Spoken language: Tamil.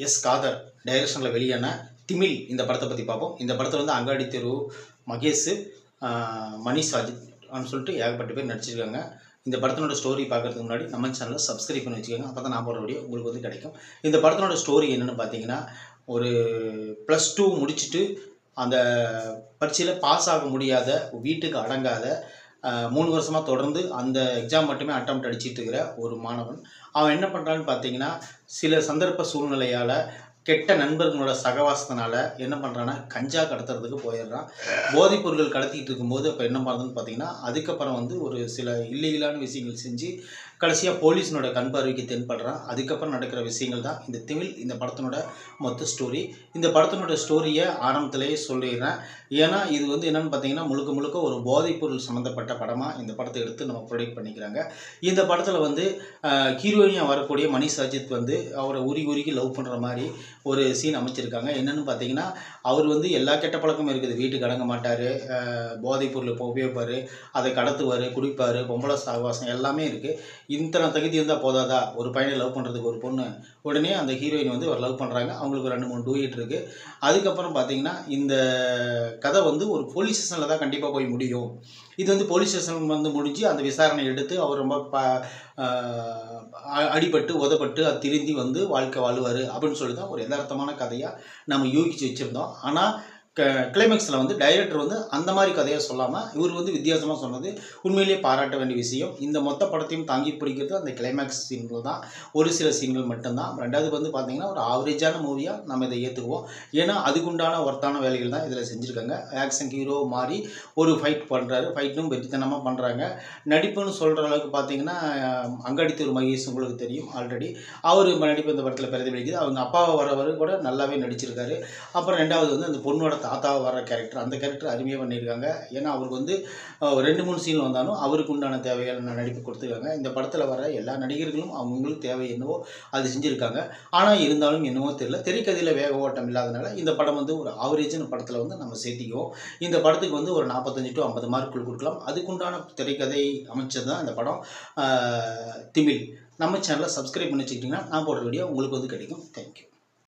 எஸ் காதர் டைரக்ஷனில் வெளியான திமில் இந்த படத்தை பற்றி பார்ப்போம். இந்த படத்தில் வந்து அங்காடி தெரு, மகேஷ், மணிஷ் அஜித்னு சொல்லிட்டு ஏகப்பட்ட பேர் நடிச்சிருக்காங்க. இந்த படத்தினோட ஸ்டோரி பார்க்குறதுக்கு முன்னாடி நம்ம சேனலை சப்ஸ்கிரைப் பண்ணி வச்சுக்கோங்க. அப்போ தான் நான் போடுற வீடியோ உங்களுக்கு வந்து கிடைக்கும். இந்த படத்தினோட ஸ்டோரி என்னென்னு பார்த்தீங்கன்னா, ஒரு +2 முடிச்சுட்டு அந்த பரீட்சையில் பாஸ் ஆக முடியாத, வீட்டுக்கு அடங்காத, 3 வருஷமாக தொடர்ந்து அந்த எக்ஸாம் மட்டுமே அட்டெம்ப்ட் அடிச்சிட்டு இருக்கிற ஒரு மாணவன். அவன் என்ன பண்ணுறான்னு பார்த்தீங்கன்னா, சில சந்தர்ப்ப சூழ்நிலையால், கெட்ட நண்பர்களோட சகவாசத்தினால என்ன பண்ணுறான்னா, கஞ்சா கடத்துறதுக்கு போயிடுறான். போதைப் பொருட்கள் கடத்திட்டு இருக்கும்போது அப்போ என்ன பண்ணுறதுன்னு பார்த்தீங்கன்னா, அதுக்கப்புறம் வந்து ஒரு சில இல்லீகலான விஷயங்கள் செஞ்சு கடைசியாக போலீஸினோட கண் பார்வைக்கு தென்படுறான். அதுக்கப்புறம் நடக்கிற விஷயங்கள் தான் இந்த திமில் இந்த படத்தினோட மொத்த ஸ்டோரி. இந்த படத்தினோட ஸ்டோரியை ஆரம்பத்திலேயே சொல்லிடுறேன். ஏன்னா இது வந்து என்னென்னு பார்த்தீங்கன்னா, முழுக்க முழுக்க ஒரு போதைப் பொருள் சம்மந்தப்பட்ட படமாக இந்த படத்தை எடுத்து நம்ம ப்ரொடக்ட் பண்ணிக்கிறாங்க. இந்த படத்தில் வந்து ஹீரோயினியாக வரக்கூடிய மணிஷ் அஜித் வந்து அவரை உருகி லவ் பண்ணுற மாதிரி ஒரு சீன் அமைச்சிருக்காங்க. என்னென்னு பார்த்தீங்கன்னா, அவர் வந்து எல்லா கெட்ட பழக்கமும் இருக்குது. வீட்டுக்கு அடங்க மாட்டார், போதைப் பொருள் உபயோகிப்பார், அதை கடத்துவார், குடிப்பார், பொம்பளை சகவாசம் எல்லாமே இருக்குது. இத்தனை தகுதி இருந்தால் போதாதா ஒரு பையனை லவ் பண்ணுறதுக்கு ஒரு பொண்ணு? உடனே அந்த ஹீரோயின் வந்து ஒரு லவ் பண்ணுறாங்க. அவங்களுக்கு 2-3 டூயட் இருக்குது. அதுக்கப்புறம் பார்த்தீங்கன்னா, இந்த கதை வந்து ஒரு போலீஸ் ஸ்டேஷனில் தான் கண்டிப்பாக போய் முடியும். இது வந்து போலீஸ் ஸ்டேஷன் வந்து முடிஞ்சு அந்த விசாரணை எடுத்து அவர் ரொம்ப அடிபட்டு உதப்பட்டு அது திருந்தி வந்து வாழ்க்கை வாழுவார் அப்படின்னு சொல்லி தான் ஒரு யதார்த்தமான கதையாக நம்ம யூகிச்சு வச்சுருந்தோம். ஆனால் கிளைமேக்ஸில் வந்து டைரக்டர் வந்து அந்த மாதிரி கதையை சொல்லாமல் இவர் வந்து வித்தியாசமாக சொன்னது உண்மையிலேயே பாராட்ட வேண்டிய விஷயம். இந்த மொத்த படத்தையும் தாங்கி பிடிக்கிறது அந்த கிளைமேக்ஸ் சீன்கள் தான், ஒரு சில சீன்கள் மட்டும்தான். ரெண்டாவது வந்து பார்த்திங்கன்னா, ஒரு ஆவரேஜான மூவியாக நம்ம இதை ஏற்றுக்குவோம். ஏன்னா அதுக்குண்டான ஒர்த்தான வேலைகள் தான் இதில் செஞ்சுருக்காங்க. ஆக்ஷன் ஹீரோ மாதிரி ஒரு ஃபைட் பண்ணுறாரு, ஃபைட்டும் வெற்றித்தனமாக பண்ணுறாங்க. நடிப்புன்னு சொல்கிற அளவுக்கு பார்த்திங்கன்னா, அங்காடி தெரு மகேஷ் உங்களுக்கு தெரியும் ஆல்ரெடி, அவர் நடிப்பு இந்த படத்தில் பிரதிபலிக்குது. அவங்க அப்பாவை வரவர் கூட நல்லாவே நடிச்சிருக்காரு. அப்புறம் ரெண்டாவது வந்து அந்த பொண்ணோட தாத்தாவை வர கேரக்டர், அந்த கேரக்டர் அருமையாக பண்ணியிருக்காங்க. ஏன்னா அவருக்கு வந்து 2-3 சீன் வந்தாலும் அவருக்கு உண்டான தேவையான நடிப்பு கொடுத்துருக்காங்க. இந்த படத்தில் வர எல்லா நடிகர்களும் அவங்களுக்கு தேவை என்னவோ அது செஞ்சுருக்காங்க. ஆனால் இருந்தாலும் என்னவோ தெரியல, திரைக்கதையில் வேக ஓட்டம் இல்லாதனால இந்த படம் வந்து ஒரு ஆவரேஜான படத்தில் வந்து நம்ம சேர்த்திக்குவோம். இந்த படத்துக்கு வந்து ஒரு 45 to 50 மார்க்குகள் கொடுக்கலாம். அதுக்குண்டான திரைக்கதை அமைச்சது தான் இந்த படம் திமில். நம்ம சேனலை சப்ஸ்கிரைப் பண்ணி வச்சுக்கிட்டிங்கன்னா நான் போடுற வீடியோ உங்களுக்கு வந்து கிடைக்கும். தேங்க்யூ.